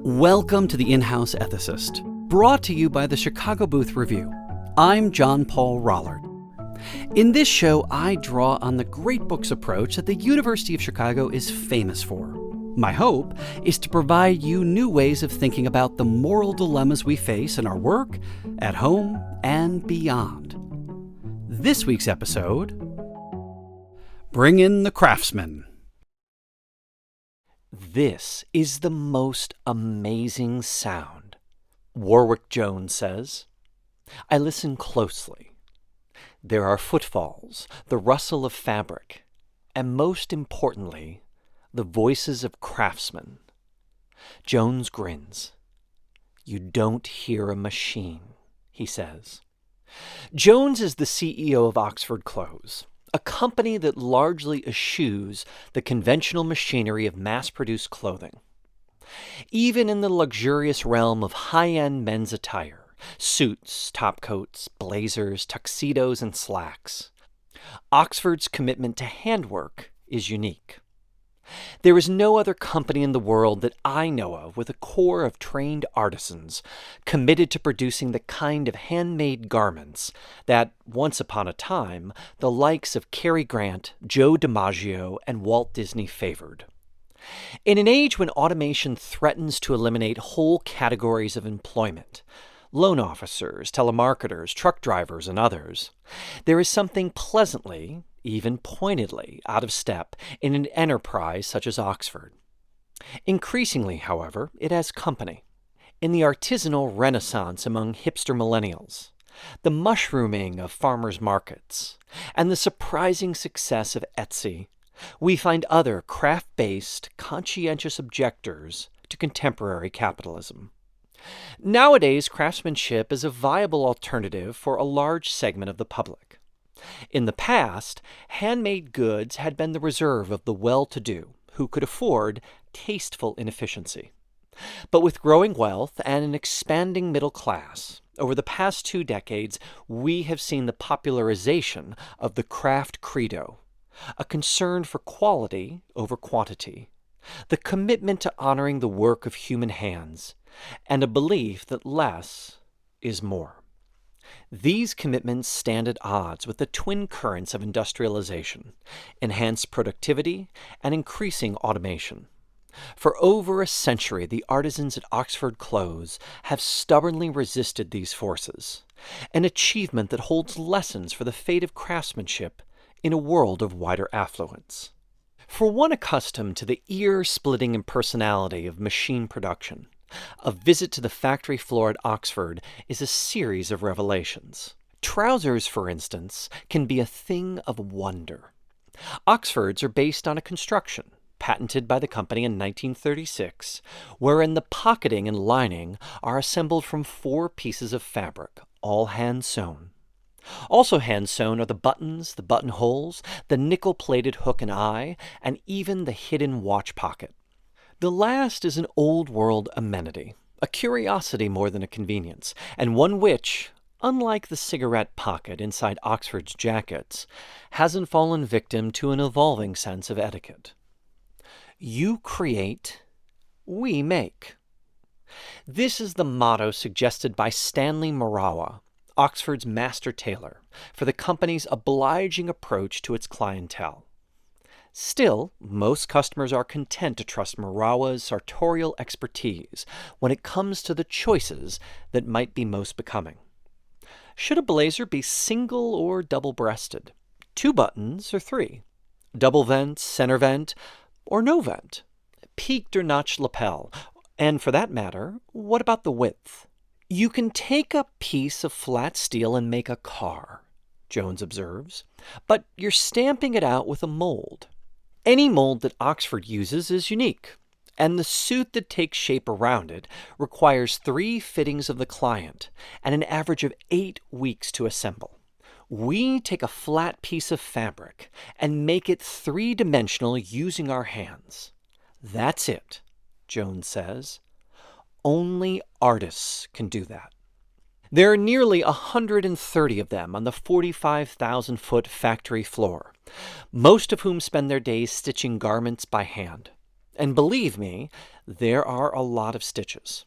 Welcome to the In-House Ethicist, brought to you by the Chicago Booth Review. I'm Paul Rollert. In this show, I draw on the great books approach that the University of Chicago is famous for. My hope is to provide you new ways of thinking about the moral dilemmas we face in our work, at home, and beyond. This week's episode: Bring in the Craftsman. This is the most amazing sound, Warwick Jones says. I listen closely. There are footfalls, the rustle of fabric, and most importantly, the voices of craftsmen. Jones grins. You don't hear a machine, he says. Jones is the CEO of Oxford Clothes, a company that largely eschews the conventional machinery of mass-produced clothing. Even in the luxurious realm of high-end men's attire, suits, topcoats, blazers, tuxedos, and slacks, Oxford's commitment to handwork is unique. There is no other company in the world that I know of with a core of trained artisans committed to producing the kind of handmade garments that, once upon a time, the likes of Cary Grant, Joe DiMaggio, and Walt Disney favored. In an age when automation threatens to eliminate whole categories of employment, loan officers, telemarketers, truck drivers, and others, there is something pleasantly, even pointedly, out of step in an enterprise such as Oxford. Increasingly, however, it has company. In the artisanal renaissance among hipster millennials, the mushrooming of farmers' markets, and the surprising success of Etsy, we find other craft-based, conscientious objectors to contemporary capitalism. Nowadays, craftsmanship is a viable alternative for a large segment of the public. In the past, handmade goods had been the reserve of the well-to-do, who could afford tasteful inefficiency. But with growing wealth and an expanding middle class, over the past 2 decades, we have seen the popularization of the craft credo, a concern for quality over quantity, the commitment to honoring the work of human hands, and a belief that less is more. These commitments stand at odds with the twin currents of industrialization, enhanced productivity, and increasing automation. For over a century, the artisans at Oxford Clothes have stubbornly resisted these forces, an achievement that holds lessons for the fate of craftsmanship in a world of wider affluence. For one accustomed to the ear-splitting impersonality of machine production, a visit to the factory floor at Oxford is a series of revelations. Trousers, for instance, can be a thing of wonder. Oxfords are based on a construction, patented by the company in 1936, wherein the pocketing and lining are assembled from 4 pieces of fabric, all hand-sewn. Also hand-sewn are the buttons, the buttonholes, the nickel-plated hook and eye, and even the hidden watch pocket. The last is an old-world amenity, a curiosity more than a convenience, and one which, unlike the cigarette pocket inside Oxford's jackets, hasn't fallen victim to an evolving sense of etiquette. You create, we make. This is the motto suggested by Stanley Murawa, Oxford's master tailor, for the company's obliging approach to its clientele. Still, most customers are content to trust Murawa's sartorial expertise when it comes to the choices that might be most becoming. Should a blazer be single or double-breasted? 2 buttons or 3? Double vent, center vent, or no vent? Peaked or notched lapel? And for that matter, what about the width? You can take a piece of flat steel and make a car, Jones observes, but you're stamping it out with a mold. Any mold that Oxford uses is unique, and the suit that takes shape around it requires 3 fittings of the client and an average of 8 weeks to assemble. We take a flat piece of fabric and make it 3-dimensional using our hands. That's it, Jones says. Only artists can do that. There are nearly 130 of them on the 45,000-foot factory floor, most of whom spend their days stitching garments by hand. And believe me, there are a lot of stitches.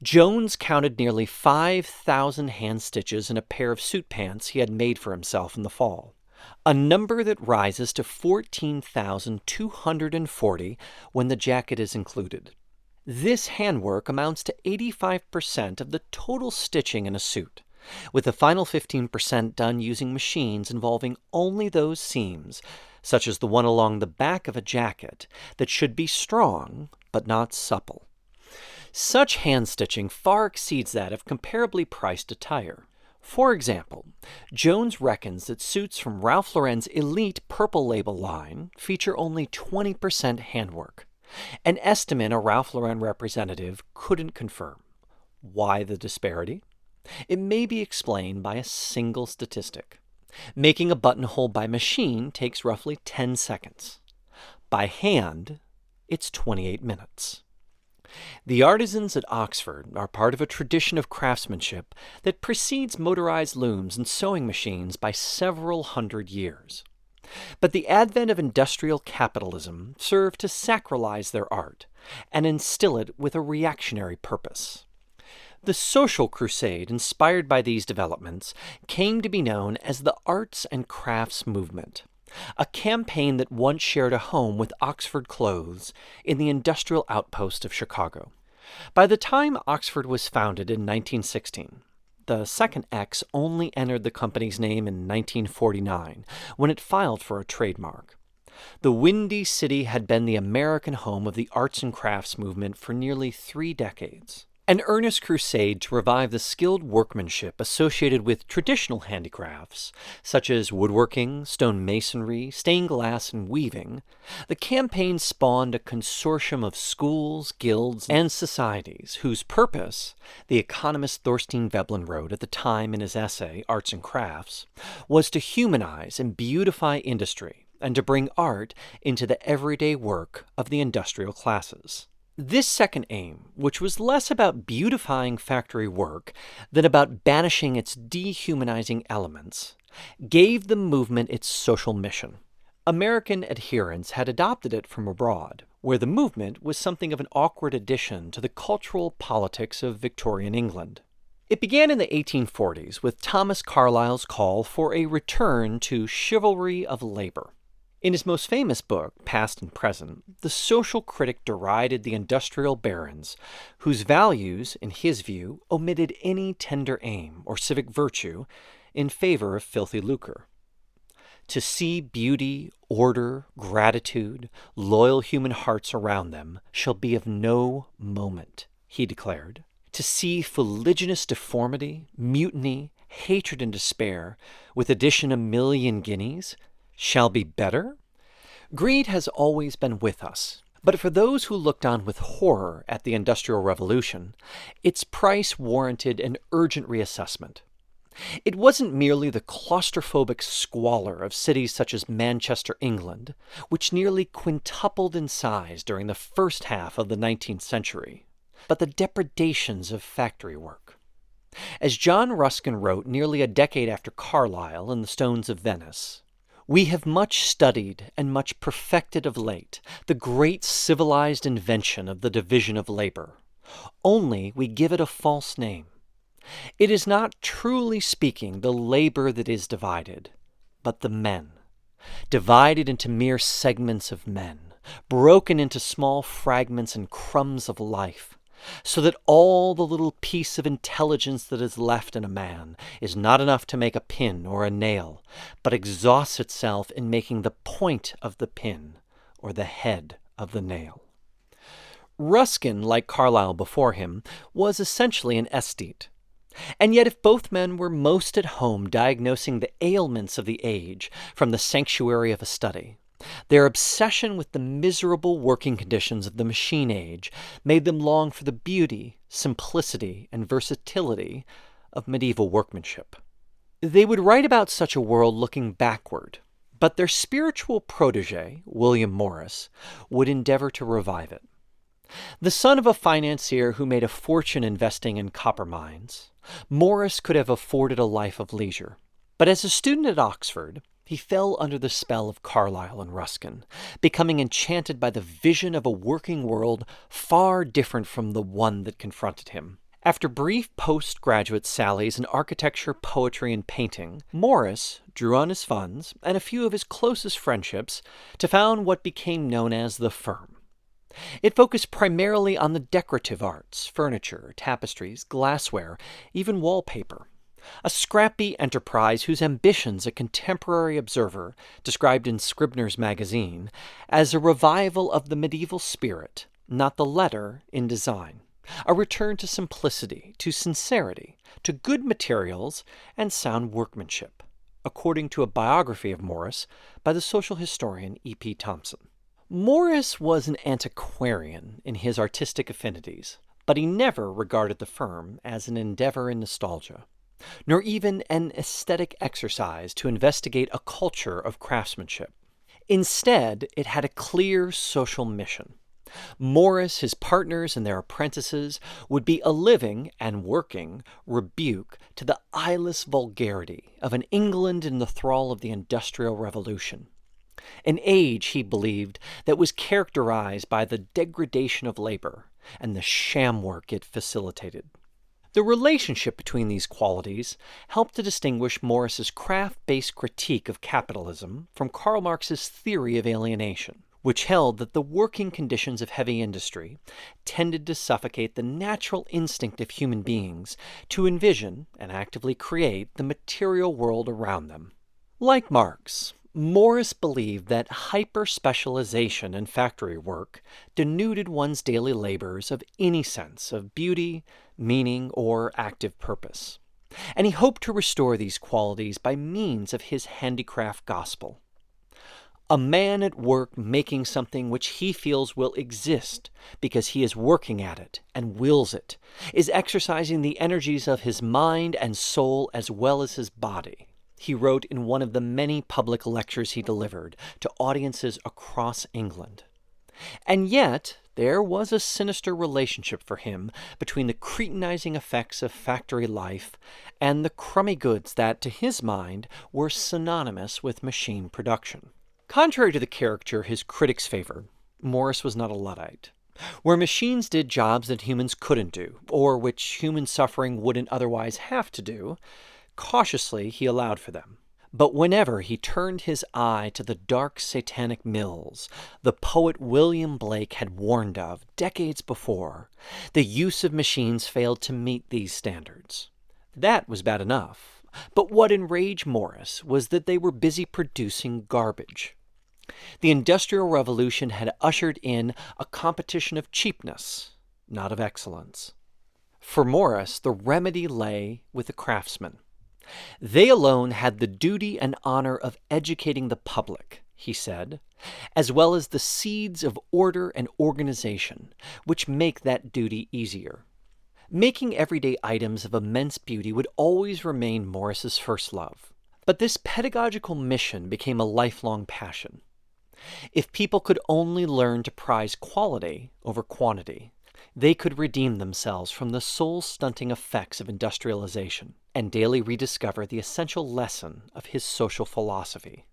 Jones counted nearly 5,000 hand stitches in a pair of suit pants he had made for himself in the fall, a number that rises to 14,240 when the jacket is included. This handwork amounts to 85% of the total stitching in a suit, with the final 15% done using machines involving only those seams, such as the one along the back of a jacket, that should be strong but not supple. Such hand stitching far exceeds that of comparably priced attire. For example, Jones reckons that suits from Ralph Lauren's elite Purple Label line feature only 20% handwork, an estimate a Ralph Lauren representative couldn't confirm. Why the disparity? It may be explained by a single statistic. Making a buttonhole by machine takes roughly 10 seconds. By hand, it's 28 minutes. The artisans at Oxford are part of a tradition of craftsmanship that precedes motorized looms and sewing machines by several hundred years. But the advent of industrial capitalism served to sacralize their art and instill it with a reactionary purpose. The social crusade inspired by these developments came to be known as the Arts and Crafts Movement, a campaign that once shared a home with Oxford clothes in the industrial outpost of Chicago. By the time Oxford was founded in 1916, the second X only entered the company's name in 1949 when it filed for a trademark. The Windy City had been the American home of the arts and crafts movement for nearly 3 decades. An earnest crusade to revive the skilled workmanship associated with traditional handicrafts, such as woodworking, stone masonry, stained glass, and weaving, the campaign spawned a consortium of schools, guilds, and societies whose purpose, the economist Thorstein Veblen wrote at the time in his essay, Arts and Crafts, was to humanize and beautify industry and to bring art into the everyday work of the industrial classes. This second aim, which was less about beautifying factory work than about banishing its dehumanizing elements, gave the movement its social mission. American adherents had adopted it from abroad, where the movement was something of an awkward addition to the cultural politics of Victorian England. It began in the 1840s with Thomas Carlyle's call for a return to chivalry of labor. In his most famous book, Past and Present, the social critic derided the industrial barons, whose values, in his view, omitted any tender aim or civic virtue in favor of filthy lucre. To see beauty, order, gratitude, loyal human hearts around them shall be of no moment, he declared. To see fuliginous deformity, mutiny, hatred, and despair, with addition 1,000,000 guineas, shall be better? Greed has always been with us, but for those who looked on with horror at the Industrial Revolution, its price warranted an urgent reassessment. It wasn't merely the claustrophobic squalor of cities such as Manchester, England, which nearly quintupled in size during the first half of the 19th century, but the depredations of factory work. As John Ruskin wrote nearly a decade after Carlyle in The Stones of Venice, "We have much studied and much perfected of late the great civilized invention of the division of labor. Only we give it a false name. It is not, truly speaking, the labor that is divided, but the men, divided into mere segments of men, broken into small fragments and crumbs of life, so that all the little piece of intelligence that is left in a man is not enough to make a pin or a nail, but exhausts itself in making the point of the pin or the head of the nail." Ruskin, like Carlyle before him, was essentially an aesthete. And yet if both men were most at home diagnosing the ailments of the age from the sanctuary of a study, their obsession with the miserable working conditions of the machine age made them long for the beauty, simplicity, and versatility of medieval workmanship. They would write about such a world looking backward, but their spiritual protege, William Morris, would endeavor to revive it. The son of a financier who made a fortune investing in copper mines, Morris could have afforded a life of leisure. But as a student at Oxford, He fell under the spell of Carlyle and Ruskin, becoming enchanted by the vision of a working world far different from the one that confronted him. After brief postgraduate sallies in architecture, poetry, and painting, Morris drew on his funds and a few of his closest friendships to found what became known as the firm. It focused primarily on the decorative arts, furniture, tapestries, glassware, even wallpaper. A scrappy enterprise whose ambitions a contemporary observer described in Scribner's magazine as a revival of the medieval spirit, not the letter, in design. A return to simplicity, to sincerity, to good materials and sound workmanship, according to a biography of Morris by the social historian E.P. Thompson. Morris was an antiquarian in his artistic affinities, but he never regarded the firm as an endeavor in nostalgia, nor even an aesthetic exercise to investigate a culture of craftsmanship. Instead, it had a clear social mission. Morris, his partners, and their apprentices would be a living and working rebuke to the eyeless vulgarity of an England in the thrall of the Industrial Revolution. An age, he believed, that was characterized by the degradation of labor and the sham work it facilitated. The relationship between these qualities helped to distinguish Morris's craft-based critique of capitalism from Karl Marx's theory of alienation, which held that the working conditions of heavy industry tended to suffocate the natural instinct of human beings to envision and actively create the material world around them. Like Marx, Morris believed that hyper-specialization in factory work denuded one's daily labors of any sense of beauty, meaning, or active purpose, and he hoped to restore these qualities by means of his handicraft gospel. A man at work making something which he feels will exist because he is working at it and wills it, is exercising the energies of his mind and soul as well as his body, he wrote in one of the many public lectures he delivered to audiences across England. And yet, there was a sinister relationship for him between the cretinizing effects of factory life and the crummy goods that, to his mind, were synonymous with machine production. Contrary to the caricature his critics favored, Morris was not a Luddite. Where machines did jobs that humans couldn't do, or which human suffering wouldn't otherwise have to do, cautiously he allowed for them. But whenever he turned his eye to the dark satanic mills the poet William Blake had warned of decades before, the use of machines failed to meet these standards. That was bad enough, but what enraged Morris was that they were busy producing garbage. The Industrial Revolution had ushered in a competition of cheapness, not of excellence. For Morris, the remedy lay with the craftsmen. They alone had the duty and honor of educating the public, he said, as well as the seeds of order and organization, which make that duty easier. Making everyday items of immense beauty would always remain Morris's first love, but this pedagogical mission became a lifelong passion. If people could only learn to prize quality over quantity, they could redeem themselves from the soul-stunting effects of industrialization and daily rediscover the essential lesson of his social philosophy.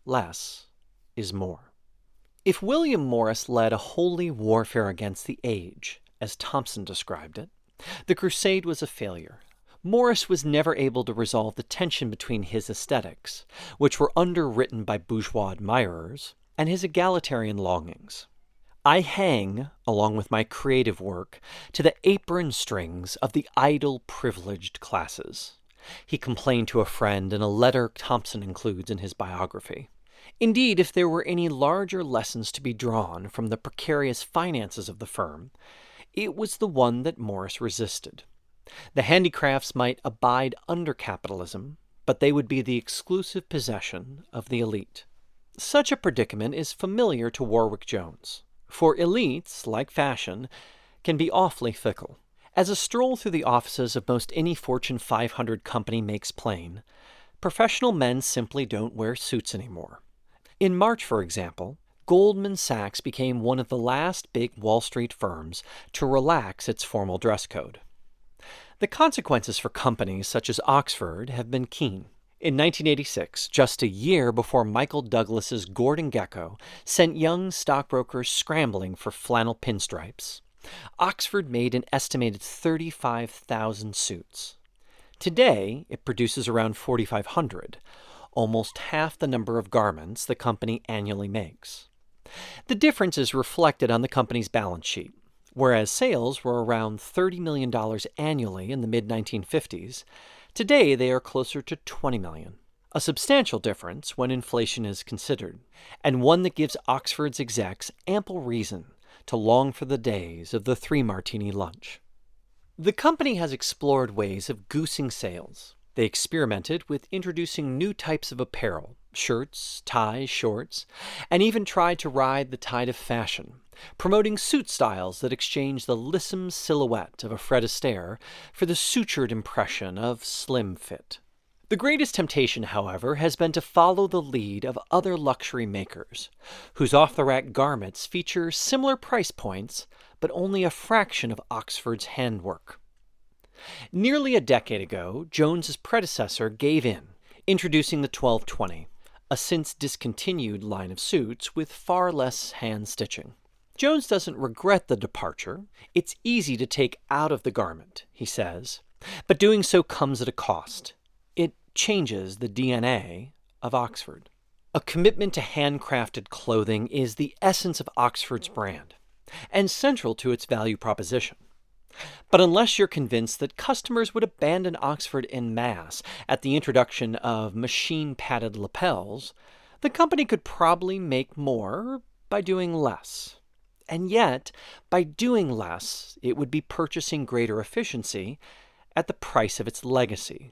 Less is more. If William Morris led a holy warfare against the age, as Thompson described it, the crusade was a failure. Morris was never able to resolve the tension between his aesthetics, which were underwritten by bourgeois admirers, and his egalitarian longings. I hang, along with my creative work, to the apron strings of the idle, privileged classes, he complained to a friend in a letter Thompson includes in his biography. Indeed, if there were any larger lessons to be drawn from the precarious finances of the firm, it was the one that Morris resisted. The handicrafts might abide under capitalism, but they would be the exclusive possession of the elite. Such a predicament is familiar to Warwick Jones. For elites, like fashion, can be awfully fickle. As a stroll through the offices of most any Fortune 500 company makes plain, professional men simply don't wear suits anymore. In March, for example, Goldman Sachs became one of the last big Wall Street firms to relax its formal dress code. The consequences for companies such as Oxford have been keen. In 1986, just a year before Michael Douglas's Gordon Gekko sent young stockbrokers scrambling for flannel pinstripes, Oxford made an estimated 35,000 suits. Today, it produces around 4,500, almost half the number of garments the company annually makes. The difference is reflected on the company's balance sheet. Whereas sales were around $30 million annually in the mid-1950s, today they are closer to $20 million. A substantial difference when inflation is considered, and one that gives Oxford's execs ample reason to long for the days of the 3-martini lunch. The company has explored ways of goosing sales. They experimented with introducing new types of apparel, shirts, ties, shorts, and even tried to ride the tide of fashion, promoting suit styles that exchange the lissom silhouette of a Fred Astaire for the sutured impression of slim fit. The greatest temptation, however, has been to follow the lead of other luxury makers, whose off-the-rack garments feature similar price points, but only a fraction of Oxford's handwork. Nearly a decade ago, Jones's predecessor gave in, introducing the 1220, a since-discontinued line of suits with far less hand stitching. Jones doesn't regret the departure. It's easy to take out of the garment, he says, but doing so comes at a cost. It changes the DNA of Oxford. A commitment to handcrafted clothing is the essence of Oxford's brand, and central to its value proposition. But unless you're convinced that customers would abandon Oxford en masse at the introduction of machine-padded lapels, the company could probably make more by doing less. And yet, by doing less, it would be purchasing greater efficiency at the price of its legacy,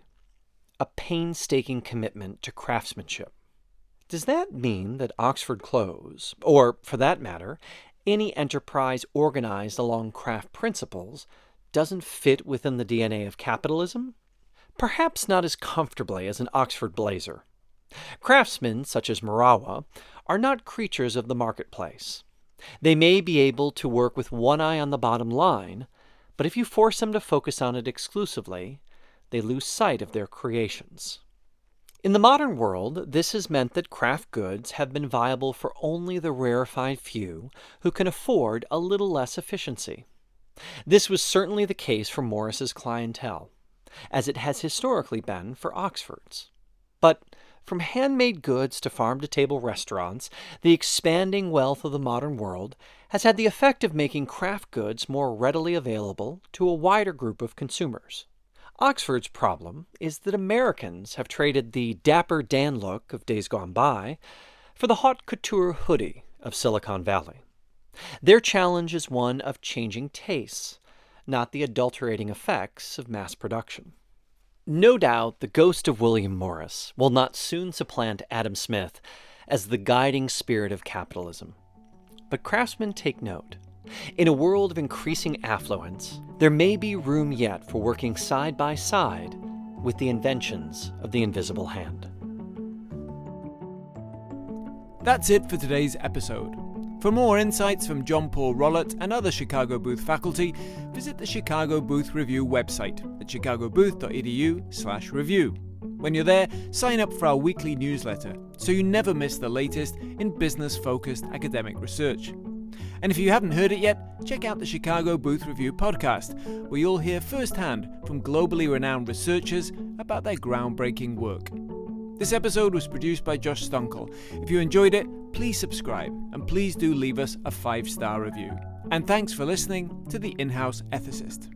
a painstaking commitment to craftsmanship. Does that mean that Oxford clothes, or for that matter, any enterprise organized along craft principles, doesn't fit within the DNA of capitalism? Perhaps not as comfortably as an Oxford blazer. Craftsmen, such as Murawa, are not creatures of the marketplace. They may be able to work with one eye on the bottom line, but if you force them to focus on it exclusively, they lose sight of their creations. In the modern world, this has meant that craft goods have been viable for only the rarefied few who can afford a little less efficiency. This was certainly the case for Morris's clientele, as it has historically been for Oxford's. But from handmade goods to farm-to-table restaurants, the expanding wealth of the modern world has had the effect of making craft goods more readily available to a wider group of consumers. Oxford's problem is that Americans have traded the Dapper Dan look of days gone by for the haute couture hoodie of Silicon Valley. Their challenge is one of changing tastes, not the adulterating effects of mass production. No doubt the ghost of William Morris will not soon supplant Adam Smith as the guiding spirit of capitalism. But craftsmen take note. In a world of increasing affluence, there may be room yet for working side by side with the inventions of the invisible hand. That's it for today's episode. For more insights from John Paul Rollert and other Chicago Booth faculty, visit the Chicago Booth Review website at chicagobooth.edu/review. When you're there, sign up for our weekly newsletter so you never miss the latest in business-focused academic research. And if you haven't heard it yet, check out the Chicago Booth Review podcast, where you'll hear firsthand from globally renowned researchers about their groundbreaking work. This episode was produced by Josh Stunkel. If you enjoyed it, please subscribe, and please do leave us a 5-star review. And thanks for listening to the In-House Ethicist.